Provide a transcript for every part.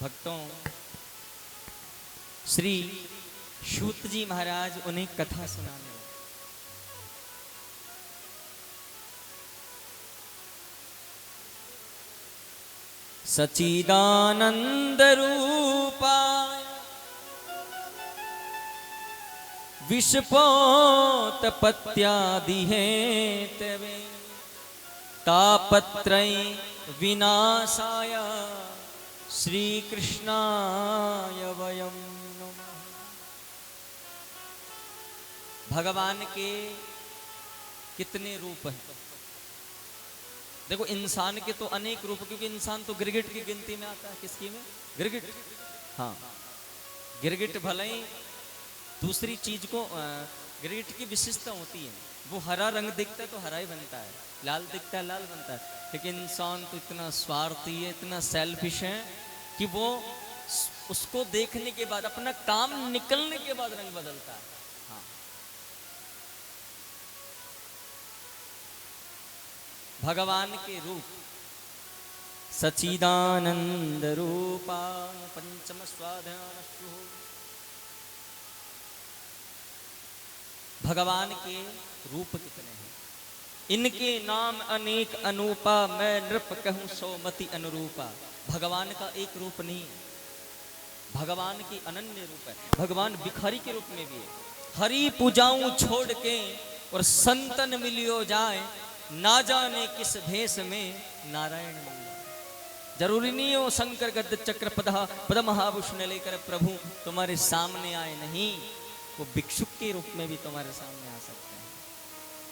भक्तों, श्री सूत जी महाराज उन्हें कथा सुनाने लगे। सच्चिदानंद रूपाय विषपोत पत्यादि हेतवे तापत्रय विनाशाय श्री कृष्णाय वयं नमः। भगवान के कितने रूप हैं? देखो, इंसान के तो अनेक रूप, क्योंकि इंसान तो गिरगिट की गिनती में आता है। किसकी में? गिरगिट। हाँ, गिरगिट भले ही दूसरी चीज को, गिरगिट की विशेषता होती है, वो हरा रंग दिखता है तो हरा ही बनता है, लाल दिखता है लाल बनता है। लेकिन इंसान तो इतना स्वार्थी है, इतना सेल्फिश है कि वो उसको देखने के बाद, अपना काम निकलने के बाद रंग बदलता है। हाँ, भगवान के रूप सच्चिदानंद रूपा पंचम स्वाध्यानशु। भगवान के रूप कितने हैं? इनके नाम अनेक अनूपा, मैं नृप कहूं सोमति अनुरूपा। भगवान का एक रूप नहीं है, भगवान की अनन्य रूप है। भगवान भिखारी के रूप में भी है। हरि पूजाऊं छोड़ के और संतन मिलियो जाए, ना जाने किस भेष में नारायण मिल जाए। जरूरी नहीं हो शंकर गद्द चक्र पदमहाभूषण लेकर प्रभु तुम्हारे सामने आए, नहीं, वो भिक्षुक के रूप में भी तुम्हारे सामने आ सकते हैं,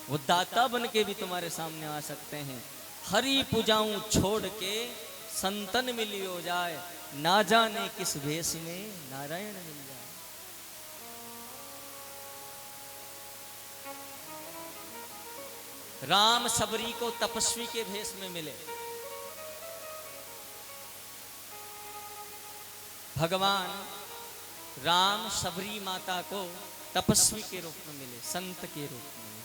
वो दाता बन के भी तुम्हारे सामने आ सकते हैं। हरि पूजाऊं छोड़ के संतन मिलियो जाए, ना जाने किस भेष में नारायण मिल जाए। राम सबरी को तपस्वी के भेष में मिले, भगवान राम सबरी माता को तपस्वी के रूप में मिले, संत के रूप में मिले।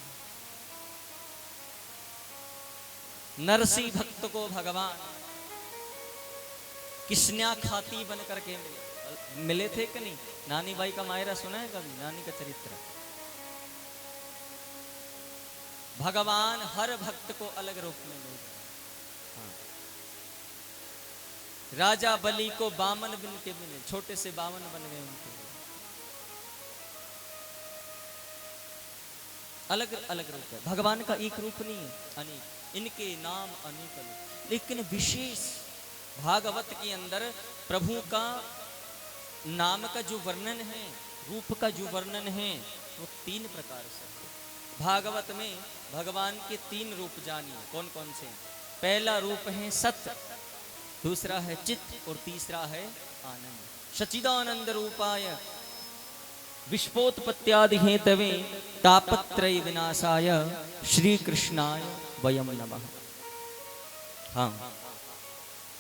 नरसी भक्त को भगवान किस्न्या खाती बन करके मिले थे कि नहीं? नानी बाई का मायरा सुना है कभी? नानी का चरित्र। भगवान हर भक्त को अलग रूप में मिल गए। हाँ। राजा बलि को बामन बन के मिले, छोटे से बामन बन गए उनके लिए। अलग अलग रूप है, भगवान का एक रूप नहीं है, अनेक। इनके नाम अनेक रूप, लेकिन विशेष भागवत के अंदर प्रभु का नाम का जो वर्णन है, रूप का जो वर्णन है, वो 3 प्रकार से। भागवत में भगवान के 3 रूप जानिए। कौन कौन से? पहला रूप है सत्य, दूसरा है चित्त और तीसरा है आनंद। सच्चिदानंद रूपाय विश्वोत्पत्त्यादि हेतवे तापत्रय विनाशाय श्री कृष्णाय वयं नमः। हाँ,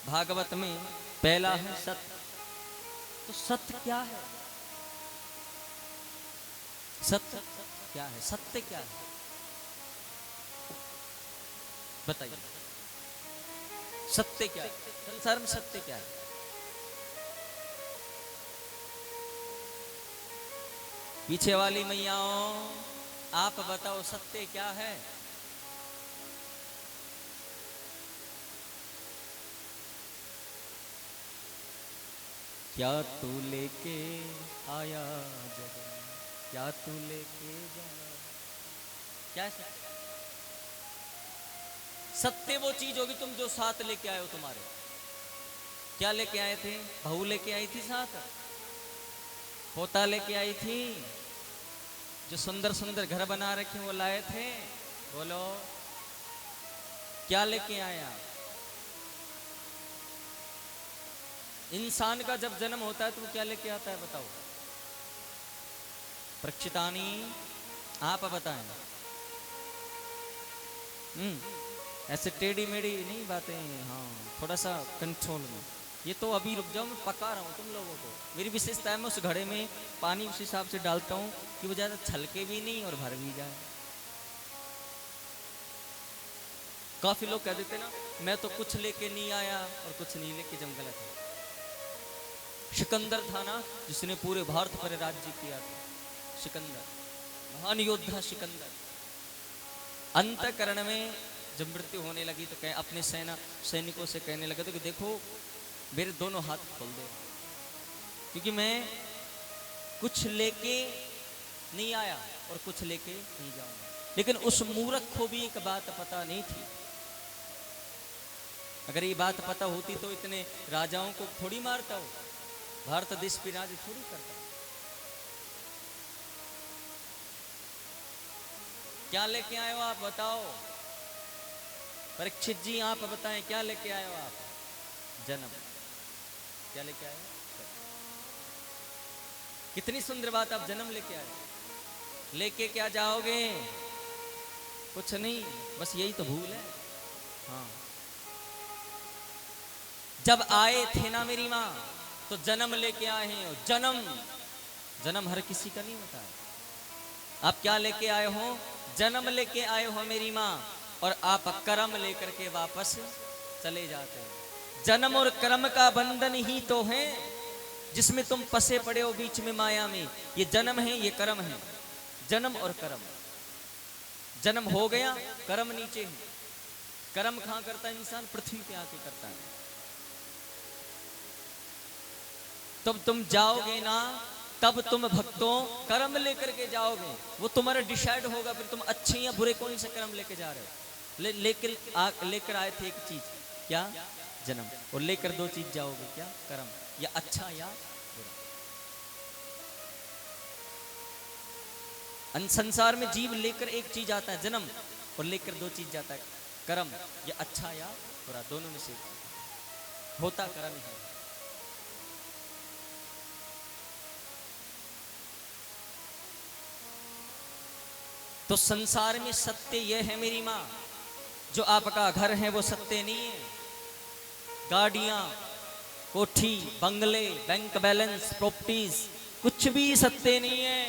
भागवत में पहला है सत्य। तो सत्य क्या है? सत्य क्या है? सत्य क्या है? बताइए, सत्य क्या है? संसार में सत्य क्या है? पीछे वाली मैयाओं, आप बताओ सत्य क्या है? क्या तू लेके आया जगन, क्या तू लेके जा? क्या है सत्य? वो चीज होगी तुम जो साथ लेके आए हो तुम्हारे। क्या लेके आए थे? बहू लेके आई थी साथ, पोता लेके आई थी, जो सुंदर सुंदर घर बना रखे वो लाए थे। बोलो, क्या लेके आया? इंसान का जब जन्म होता है तो वो क्या लेके आता है? बताओ प्रक्षितानी, आप बताएं। ऐसे टेढ़ी मेढ़ी नहीं बातें, हाँ, थोड़ा सा कंट्रोल में। ये तो अभी रुक जाओ, मैं पका रहा हूँ तुम लोगों को। मेरी विशेषता है, मैं उस घड़े में पानी उस हिसाब से डालता हूँ कि वो ज़्यादा छलके भी नहीं और भर भी जाए। काफ़ी लोग कह देते ना, मैं तो कुछ लेके नहीं आया और कुछ नहीं लेके, जम गलत है। सिकंदर था ना, जिसने पूरे भारत पर राज्य किया था। सिकंदर, महान योद्धा सिकंदर। अंतःकरण में जब मृत्यु होने लगी तो अपने सैनिकों से कहने लगा तो कि देखो मेरे दोनों हाथ खोल दे, क्योंकि मैं कुछ लेके नहीं आया और कुछ लेके नहीं जाऊंगा। लेकिन उस मूर्ख को भी एक बात पता नहीं थी। अगर ये बात पता होती तो इतने राजाओं को थोड़ी मारता हो, भारत देश पे राज थोड़ी करता। क्या लेके आए हो आप, बताओ परीक्षित जी, आप बताएं क्या लेके आए हो आप? जन्म। क्या लेके आए हो? कितनी सुंदर बात, आप जन्म लेके आए। लेके क्या जाओगे? कुछ नहीं, बस यही तो भूल है। हाँ, जब आए थे ना मेरी माँ तो जन्म लेके आए हैं। जन्म हर किसी का नहीं होता है। आप क्या लेके आए हो? जन्म लेके आए हो मेरी माँ, और आप कर्म लेकर के वापस चले जाते हो। जन्म और कर्म का बंधन ही तो है जिसमें तुम फंसे पड़े हो बीच में माया में। ये जन्म है, ये कर्म है। जन्म और कर्म। जन्म हो गया, कर्म नीचे है। कर्म कहां करता है इंसान? पृथ्वी पे आके करता है। तब तुम जाओगे ना, तब तुम भक्तों कर्म लेकर के जाओगे। वो तुम्हारा डिसाइड होगा फिर तुम अच्छे या बुरे कौन से कर्म लेके जा रहे हो। लेकर आए थे एक चीज, क्या? जन्म। और लेकर दो चीज जाओगे, क्या? कर्म, या अच्छा या बुरा। संसार में जीव लेकर एक चीज आता है जन्म, और लेकर दो चीज जाता है कर्म, या अच्छा या बुरा। दोनों में से होता कर्म है। तो संसार में सत्य यह है मेरी माँ, जो आपका घर है वो सत्य नहीं है। गाड़ियां, कोठी, बंगले, बैंक बैलेंस, प्रॉपर्टीज, कुछ भी सत्य नहीं है।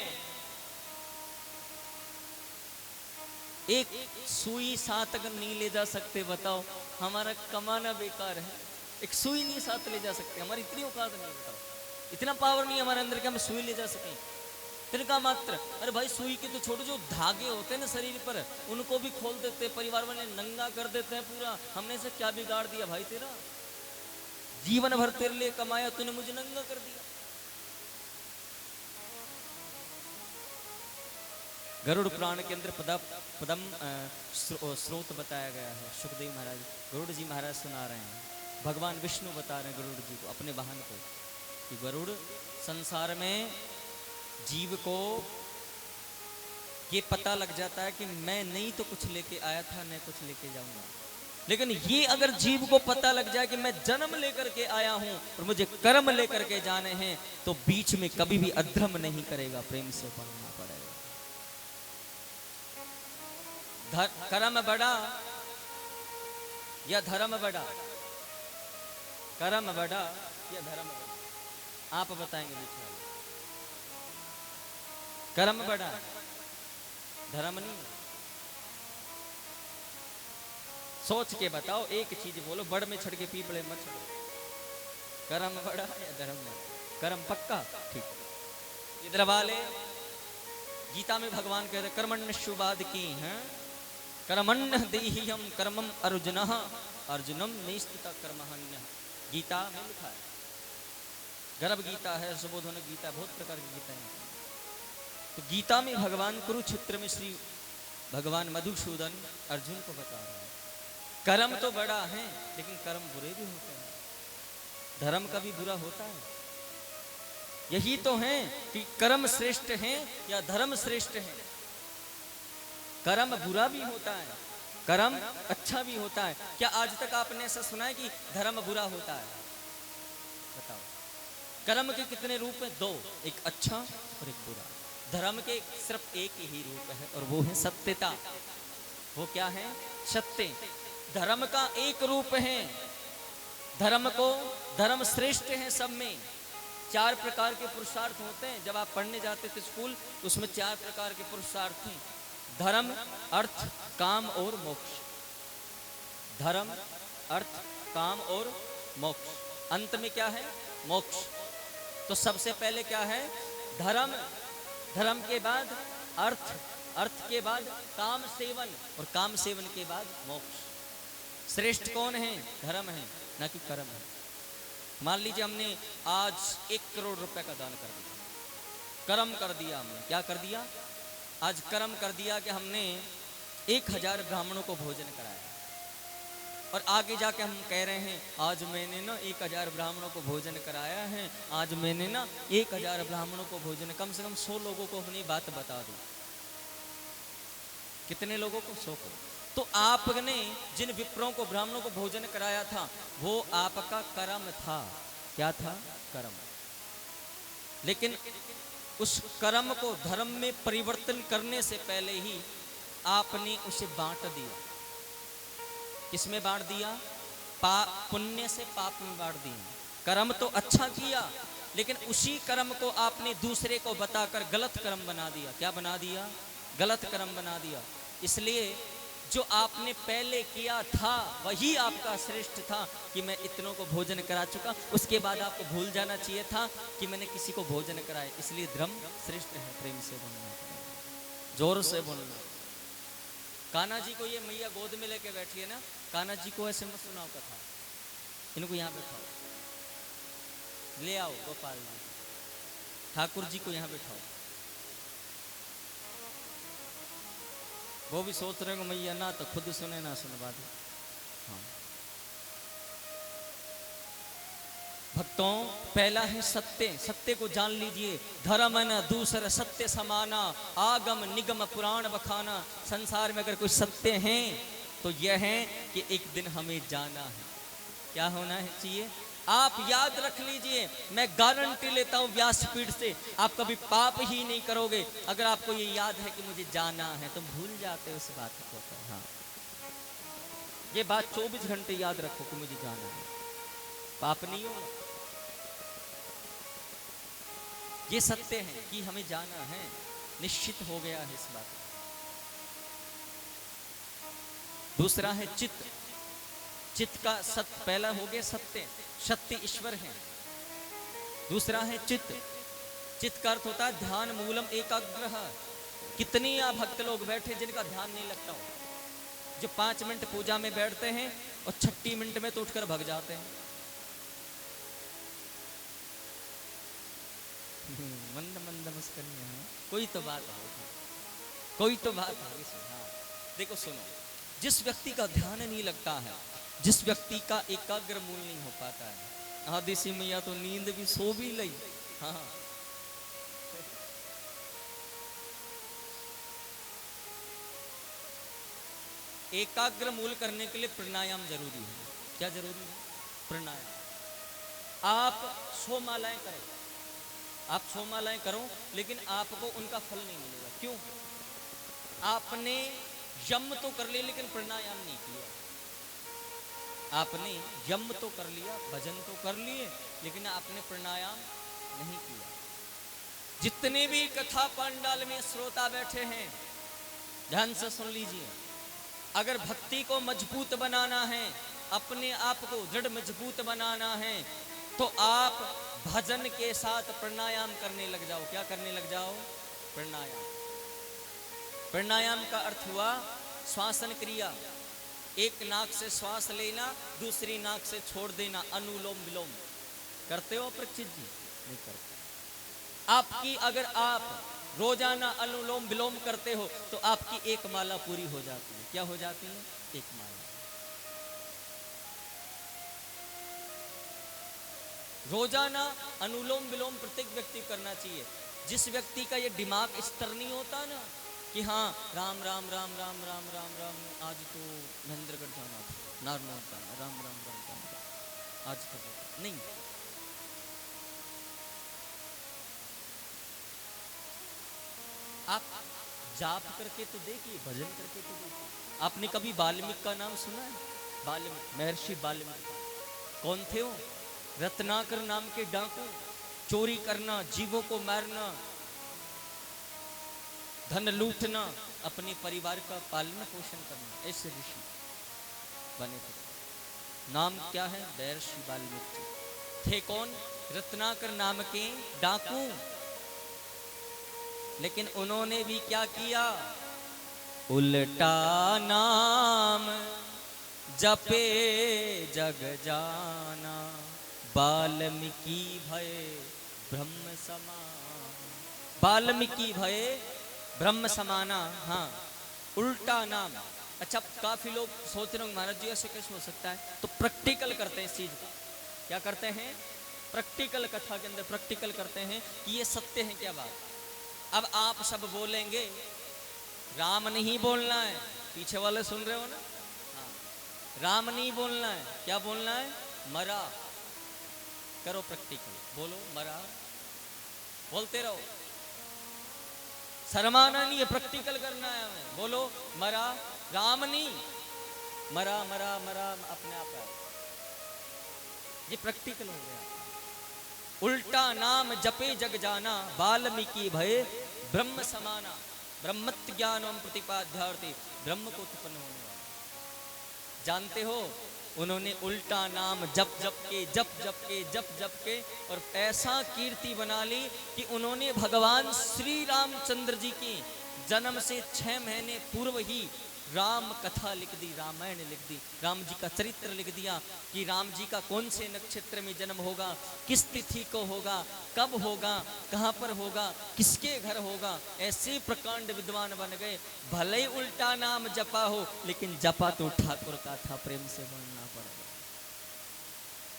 एक सुई साथ अगर नहीं ले जा सकते, बताओ हमारा कमाना बेकार है। एक सुई नहीं साथ ले जा सकते, हमारी इतनी औकात नहीं। बताओ, इतना पावर नहीं हमारे अंदर कि हम सुई ले जा सकें। तिनका मात्र। अरे भाई, सुई के तो छोटे जो धागे होते हैं ना शरीर पर, उनको भी खोल देते, परिवार वाले नंगा कर देते हैं पूरा। हमने से क्या बिगाड़ दिया भाई तेरा? जीवन भर तेरे लिए कमाया, तूने मुझे नंगा कर दिया। गरुड़ पुराण के अंदर पदम स्रोत बताया गया है। सुखदेव महाराज, गरुड़ जी महाराज सुना रहे हैं। भगवान विष्णु बता रहे हैं गरुड़ जी को, अपने वाहन को, कि गरुड़, संसार में जीव को ये पता लग जाता है कि मैं नहीं तो कुछ लेके आया था, न कुछ लेके जाऊंगा। लेकिन ये अगर जीव को पता लग जाए कि मैं जन्म लेकर के आया हूं और मुझे कर्म लेकर के जाने हैं, तो बीच में कभी भी अधर्म नहीं करेगा। प्रेम से पढ़ना पड़ेगा। कर्म बड़ा या धर्म बड़ा? कर्म बड़ा या धर्म बड़ा? आप बताएंगे बेचारे। कर्म बड़ा, धर्म नहीं। सोच के बताओ, एक चीज बोलो, बड़ में छड़ के पीपड़े मत छड़ो। कर्म बड़ा या धर्म बड़ा? कर्म पक्का, ठीक। इधर वाले गीता में भगवान कह रहे कर्मण्यशुबाद की हैं, कर्मण्य देहियम कर्मम अर्जुनः अर्जुनम निस्थित कर्महन्यः। गीता में लिखा है। गर्भ गीता है, सुबोधन गीता, बहुत प्रकार की गीता है। तो गीता में भगवान कुरुक्षेत्र में श्री भगवान मधुसूदन अर्जुन को बता रहे हैं, कर्म तो बड़ा है लेकिन कर्म बुरे भी होते हैं। धर्म का भी बुरा होता है। यही तो है कि कर्म श्रेष्ठ है या धर्म श्रेष्ठ है। कर्म बुरा भी होता है, कर्म अच्छा भी होता है। क्या आज तक आपने ऐसा सुना है कि धर्म बुरा होता है? बताओ। कर्म के कितने रूप हैं? दो, एक अच्छा और एक बुरा। धर्म के सिर्फ एक ही रूप है और वो है सत्यता। वो क्या है? सत्य। धर्म का एक रूप है। धर्म श्रेष्ठ है सब में। 4 प्रकार के पुरुषार्थ होते हैं। जब आप पढ़ने जाते थे स्कूल तो उसमें 4 प्रकार के पुरुषार्थ हैं। धर्म, अर्थ, काम और मोक्ष। धर्म, अर्थ, काम और मोक्ष। अंत में क्या है? मोक्ष। तो सबसे पहले क्या है? धर्म, धर्म के बाद अर्थ, अर्थ के बाद काम सेवन, और काम सेवन के बाद मोक्ष। श्रेष्ठ कौन है? धर्म है, ना कि कर्म है। मान लीजिए हमने आज 1 करोड़ रुपए का दान कर दिया, कर्म कर दिया हमने। क्या कर दिया? आज कर्म कर दिया कि हमने 1000 ब्राह्मणों को भोजन कराया, और आगे जाके हम कह रहे हैं आज मैंने ना 1000 ब्राह्मणों को भोजन कराया है, आज मैंने ना 1000 ब्राह्मणों को भोजन, कम से कम 100 लोगों को अपनी बात बता दी। कितने लोगों को? 100 को। तो आपने जिन विप्रों को, ब्राह्मणों को भोजन कराया था, वो आपका कर्म था। क्या था? कर्म। लेकिन उस कर्म को धर्म में परिवर्तन करने से पहले ही आपने उसे बांट दिया। किसमें बांट दिया? पुण्य से पाप में बांट दिया। कर्म तो अच्छा किया, लेकिन उसी कर्म को आपने दूसरे को बताकर गलत कर्म बना दिया। क्या बना दिया? गलत कर्म बना दिया। इसलिए जो आपने पहले किया था वही आपका श्रेष्ठ था कि मैं इतनों को भोजन करा चुका। उसके बाद आपको भूल जाना चाहिए था कि मैंने किसी को भोजन कराया। इसलिए धर्म श्रेष्ठ है। प्रेम से बोलना, जोर से बोलना। कान्हा जी को ये मैया गोद में लेके बैठी है ना, कान्हा जी को ऐसे मत सुनाओ कथा, इनको यहाँ बैठाओ, ले आओ गोपाल जी, ठाकुर जी को यहाँ बैठाओ। वो भी सोच रहे हो मैया ना तो खुद सुने ना सुनवा दे। हाँ। भक्तों, पहला है सत्य। सत्य को जान लीजिए। धर्म न दूसरा सत्य समाना, आगम निगम पुराण बखाना। संसार में अगर कोई सत्य है तो यह है कि एक दिन हमें जाना है। क्या होना है चाहिए? आप याद रख लीजिए, मैं गारंटी लेता हूं व्यासपीठ से, आप कभी पाप ही नहीं करोगे अगर आपको ये याद है कि मुझे जाना है। तुम भूल जाते हो उस बात को। हाँ, ये बात 24 घंटे याद रखो कि मुझे जाना है, पाप नहीं होगा। ये सत्य है कि हमें जाना है, निश्चित हो गया है इस बात। दूसरा है चित्त। चित्त का सत्य, पहला हो गया सत्य, सत्य ईश्वर है। दूसरा है चित्त। चित्त का अर्थ होता है ध्यान मूलम एकाग्रह। कितनी भक्त लोग बैठे जिनका ध्यान नहीं लगता हो, जो 5 मिनट पूजा में बैठते हैं और 6 मिनट में तो उठकर भाग जाते हैं। मंद मंद मुस्कनिया, कोई तो बात होगी, कोई तो बात होगी। हाँ, देखो सुनो, जिस व्यक्ति का ध्यान नहीं लगता है, जिस व्यक्ति का एकाग्र मूल नहीं हो पाता है, हाँ देसी मैया तो नींद भी सो भी लई। हाँ, एकाग्र मूल करने के लिए प्राणायाम जरूरी है। क्या जरूरी है? प्राणायाम। आप 100 मालाएं करें, आप 100 मालाएं करो, लेकिन आपको उनका फल नहीं मिलेगा। क्यों? आपने यम तो कर लिया लेकिन प्राणायाम नहीं किया। आपने यम तो कर लिया, भजन तो कर लिए, लेकिन आपने प्राणायाम नहीं किया। जितने भी कथा पंडाल में श्रोता बैठे हैं, ध्यान से सुन लीजिए। अगर भक्ति को मजबूत बनाना है, अपने आप को दृढ़ मजबूत बनाना है, तो आप भजन के साथ प्राणायाम करने लग जाओ। क्या करने लग जाओ? प्राणायाम। प्राणायाम का अर्थ हुआ श्वासन क्रिया। एक नाक से श्वास लेना, दूसरी नाक से छोड़ देना, अनुलोम विलोम। करते हो परीक्षित जी? नहीं करते। आपकी अगर आप रोजाना अनुलोम विलोम करते हो तो आपकी एक माला पूरी हो जाती है। क्या हो जाती है? एक माला। रोजाना अनुलोम विलोम प्रत्येक व्यक्ति करना चाहिए। जिस व्यक्ति का ये दिमाग स्तर नहीं होता ना कि हाँ राम राम राम राम राम राम राम, आज तो महेंद्रगढ़ जाना था, नारनौल जाना, राम राम राम राम, आज तो नहीं। आप जाप करके तो देखिए, भजन करके तो देखिए। आपने कभी वाल्मीकि का नाम सुना है? वाल्मीकि, महर्षि वाल्मीकि कौन थे? वो रत्नाकर नाम के डाकू, चोरी करना, जीवों को मारना, धन लूटना, अपने परिवार का पालन पोषण करना, ऐसे ऋषि बने थे। नाम क्या है? महर्षि वाल्मीकि थे। कौन? रत्नाकर नाम के डाकू, लेकिन उन्होंने भी क्या किया, उल्टा नाम जपे जग जाना, वाल्मीकि भय ब्रह्म समाना। वाल्मीकि भय ब्रह्म समाना, हाँ, उल्टा नाम। अच्छा, काफी लोग सोच रहे होंगे महाराज जी ऐसे कैसे हो सकता है, तो प्रैक्टिकल करते हैं इस चीज को। क्या करते हैं, प्रैक्टिकल, कथा के अंदर प्रैक्टिकल करते हैं कि ये सत्य है क्या बात। अब आप सब बोलेंगे राम नहीं बोलना है, पीछे वाले सुन रहे हो ना, हाँ, राम नहीं बोलना है, क्या बोलना है, मरा। करो प्रैक्टिकल, बोलो मरा, बोलते रहो, शर्माना नहीं है, प्रैक्टिकल करना है हमें। बोलो मरा, राम नहीं, मरा मरा मरा अपने आप आए, ये प्रैक्टिकल हो गया। उल्टा नाम जपे जग जाना, वाल्मीकि भय ब्रह्म समाना। ब्रह्मत्व ज्ञानम प्रतिपाद्यार्थी, ब्रह्म को उत्पन्न होने वाला। जानते हो, उन्होंने उल्टा नाम जप जप के जप जप के जप जप के और ऐसा कीर्ति बना ली कि उन्होंने भगवान श्री रामचंद्र जी की जन्म से 6 महीने पूर्व ही राम कथा लिख दी, रामायण लिख दी, राम जी का चरित्र लिख दिया कि राम जी का कौन से नक्षत्र में जन्म होगा, किस तिथि को होगा, कब होगा, कहाँ पर होगा, किसके घर होगा। ऐसे प्रकांड विद्वान बन गए। भले ही उल्टा नाम जपा हो, लेकिन जपा तो ठाकुर का था। प्रेम से बोलना पड़ेगा,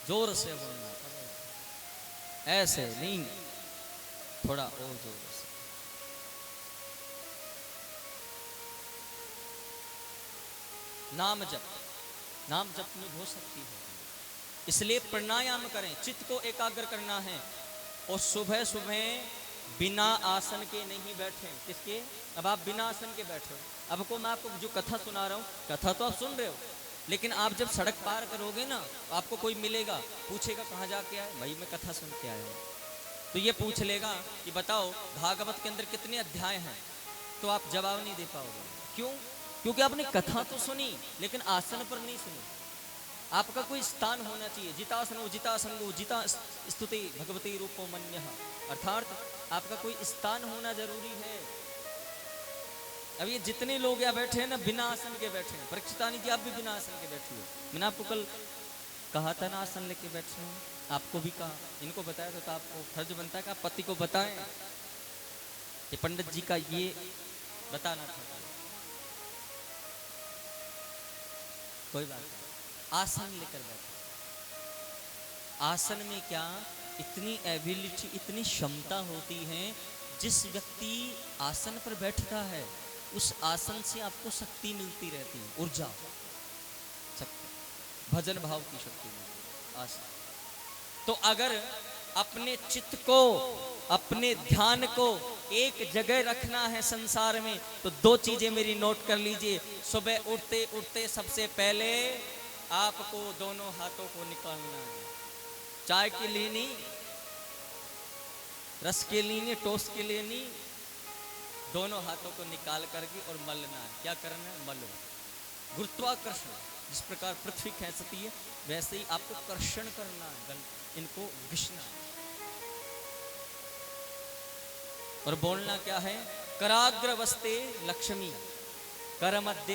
जोर से बोलना पड़ेगा, ऐसे नहीं, थोड़ा और जोर से। नाम जप, नाम जप में हो सकती है, इसलिए प्राणायाम करें, चित्त को एकाग्र करना है। और सुबह सुबह बिना आसन के नहीं बैठे। किसके, अब आप बिना आसन के बैठे हो, अब को मैं आपको जो कथा सुना रहा हूँ, कथा तो आप सुन रहे हो, लेकिन आप जब सड़क पार करोगे ना, तो आपको कोई मिलेगा, पूछेगा कहाँ जाके आए, भाई मैं कथा सुन के आया हूँ। तो ये पूछ लेगा कि बताओ भागवत के अंदर कितने अध्याय हैं, तो आप जवाब नहीं दे पाओगे। क्यों, क्योंकि आपने कथा तो सुनी, लेकिन आसन पर नहीं सुनी। आपका कोई स्थान होना चाहिए। जितासनो जितासंगो जिता स्तुति भगवती रूपो मन्यः, अर्थात आपका कोई स्थान होना जरूरी है। अब ये जितने लोग यहाँ बैठे हैं ना, बिना आसन के बैठे हैं। परीक्षितानी जी, आप भी बिना आसन के बैठी हो। मैंने आपको कल कहा था ना आसन लेके बैठे हो, आपको भी कहा, इनको बताया था, तो आपको फर्ज बनता है कि आप पति को बताएं कि पंडित जी का ये बताना था। कोई बात नहीं, आसन लेकर बैठे। आसन में क्या इतनी एबिलिटी, इतनी क्षमता होती है, जिस व्यक्ति आसन पर बैठता है उस आसन से आपको शक्ति मिलती रहती है, ऊर्जा, शक्ति, भजन भाव की शक्ति मिलती है आसन। तो अगर अपने चित्त को, अपने ध्यान को एक जगह रखना है संसार में, तो 2 चीजें मेरी नोट कर लीजिए। सुबह उठते उठते सबसे पहले आपको दोनों हाथों को निकालना है। चाय के लिए नहीं, रस के लिए नहीं, टोस्ट के लिए नहीं, दोनों हाथों को निकाल करके और मलना है। क्या करना है, मलो। गुरुत्वाकर्षण, जिस प्रकार पृथ्वी खींचती है, वैसे ही आपको कर्षण करना है, इनको घिसना है। और बोलना क्या है, कराग्रवस्ते लक्ष्मी, कर मध्य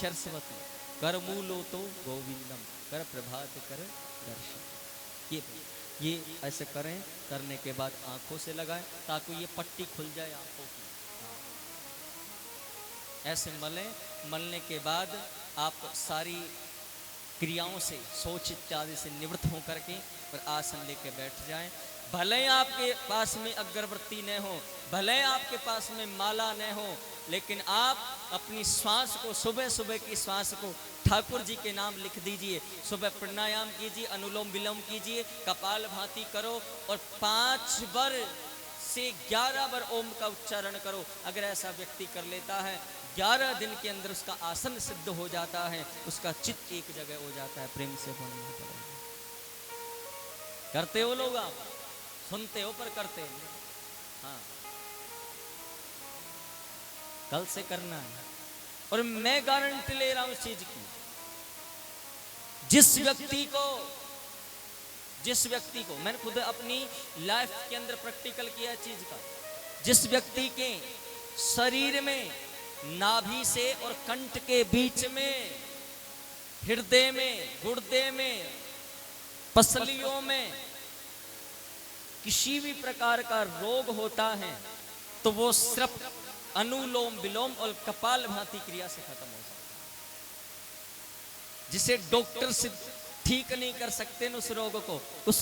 सरस्वती, कर मूलो तो गोविंदम, कर प्रभात कर दर्शन। ये ऐसे करें, करने के बाद आंखों से लगाएं ताकि ये पट्टी खुल जाए आंखों की। ऐसे मलें, मलने के बाद आप सारी क्रियाओं से, सोच इत्यादि से निवृत्त हो करके और आसन लेके बैठ जाएं। भले आपके पास में अगरबत्ती न हो, भले आपके पास में माला न हो, लेकिन आप अपनी श्वास को, सुबह सुबह की श्वास को ठाकुर जी के नाम लिख दीजिए। सुबह प्राणायाम कीजिए, अनुलोम विलोम कीजिए, कपाल भाती करो और 5 बार से 11 बार ओम का उच्चारण करो। अगर ऐसा व्यक्ति कर लेता है, 11 दिन के अंदर उसका आसन सिद्ध हो जाता है, उसका चित्त एक जगह हो जाता है। प्रेम से बोलना पड़ेगा। करते हो लोग, आप सुनते हो पर करते हो। हाँ, कल से करना है। और मैं गारंटी ले रहा हूं इस चीज की, जिस व्यक्ति को जिस व्यक्ति को, मैंने खुद अपनी लाइफ के अंदर प्रैक्टिकल किया चीज का, जिस व्यक्ति के शरीर में नाभि से और कंठ के बीच में, हृदय में, गुर्दे में, पसलियों में किसी भी प्रकार का रोग होता है तो वो सिर्फ अनुलोम विलोम और कपाल भांति क्रिया से खत्म हो जाता है। जिसे डॉक्टर से ठीक नहीं कर सकते न उस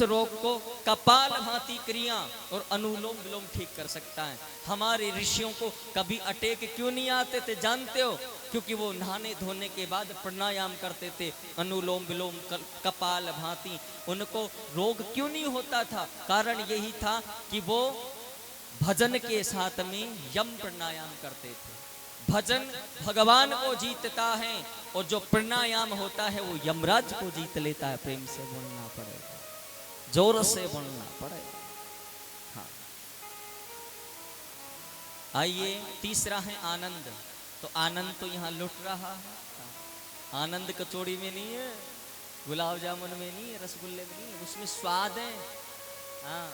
रोग को कपाल भांति क्रिया और अनुलोम विलोम ठीक कर सकता है। हमारे ऋषियों को कभी अटैक क्यों नहीं आते थे जानते हो? क्योंकि वो नहाने धोने के बाद प्राणायाम करते थे, अनुलोम विलोम कपाल भांति। उनको रोग क्यों नहीं होता था? कारण यही था कि वो भजन के साथ में यम प्राणायाम करते थे। भजन भगवान को जीतता है और जो प्राणायाम होता है वो यमराज को जीत लेता है। प्रेम से बोलना पड़ेगा, जोर से बोलना पड़ेगा। हाँ, आइए तीसरा है आनंद। तो आनंद तो यहाँ लुट रहा है। आनंद कचौड़ी में नहीं है, गुलाब जामुन में नहीं है, रसगुल्ले में नहीं है, उसमें स्वाद है। हाँ,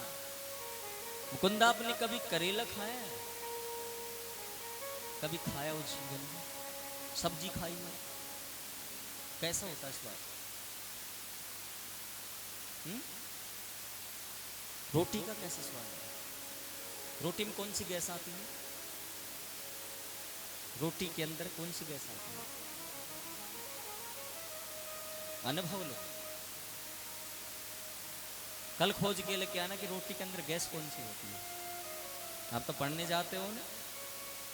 मुकुंदा आपने कभी करेला खाया है? कभी खाया उस जीवन में? सब्जी खाई है? कैसा होता है स्वाद? रोटी का कैसा स्वाद है? रोटी में कौन सी गैस आती है? रोटी के अंदर कौन सी गैस आती है? अनुभव लो। कल खोज के लेके आना कि रोटी के अंदर गैस कौन सी होती है। आप तो पढ़ने जाते हो ना,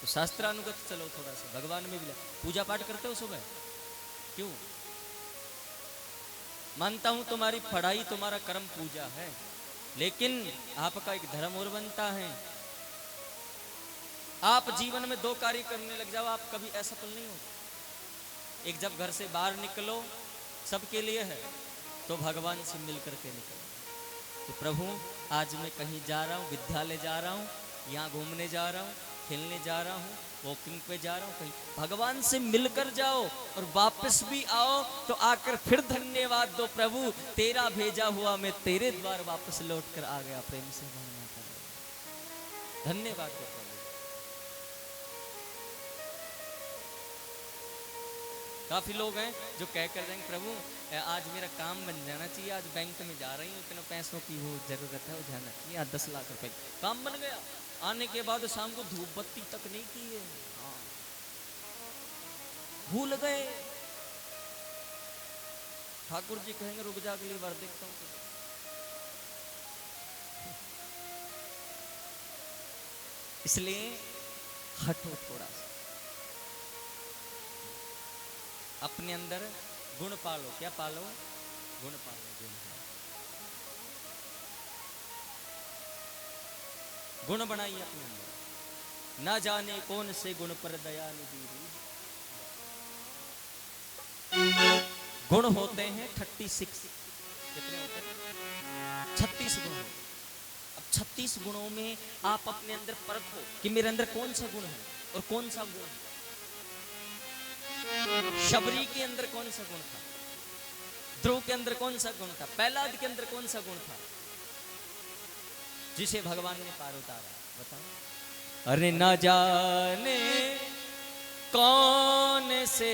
तो शास्त्रानुगत चलो थोड़ा सा। भगवान में भी पूजा पाठ करते हो सुबह? क्यों? मानता हूं तुम्हारी पढ़ाई तुम्हारा कर्म पूजा है, लेकिन आपका एक धर्म और बनता है। आप जीवन में दो कार्य करने लग जाओ, आप कभी असफल नहीं हो। एक, जब घर से बाहर निकलो सबके लिए है, तो भगवान से मिल करके निकलो। तो प्रभु आज मैं कहीं जा रहा हूँ, विद्यालय जा रहा हूँ, यहाँ घूमने जा रहा हूँ, खेलने जा रहा हूँ, वॉकिंग पे जा रहा हूँ, कहीं भगवान से मिलकर जाओ और वापस भी आओ तो आकर फिर धन्यवाद दो, प्रभु तेरा भेजा हुआ मैं तेरे द्वार वापस लौट कर आ गया। प्रेम से बोलना पड़ेगा, धन्यवाद दो प्रभु। काफी लोग हैं जो कह कर जाएंगे, प्रभु आज मेरा काम बन जाना चाहिए, आज बैंक में जा रही हूँ, इतने पैसों की वो जरूरत है, वो जाना चाहिए, आज 10 लाख रुपए काम बन गया। आने के बाद शाम को धूप बत्ती तक नहीं की है। हाँ, भूल गए। ठाकुर जी कहेंगे रुक जा, अगली बार देखता हूँ। इसलिए हटो थोड़ा सा, अपने अंदर गुण पालो। क्या पालो? गुण पालो, गुण पालो। गुण बनाइए अपने अंदर। ना जाने कौन से गुण पर दया निधि हुई। गुण होते हैं 36। कितने होते हैं? 36 गुण होते हैं। अब 36 गुणों में आप अपने अंदर परखो कि मेरे अंदर कौन सा गुण है और कौन सा गुण है। शबरी के अंदर कौन सा गुण था? ध्रुव के अंदर कौन सा गुण था? प्रहलाद के अंदर कौन सा गुण था जिसे भगवान ने पार उतारा? बताओ। अरे ना जाने कौन से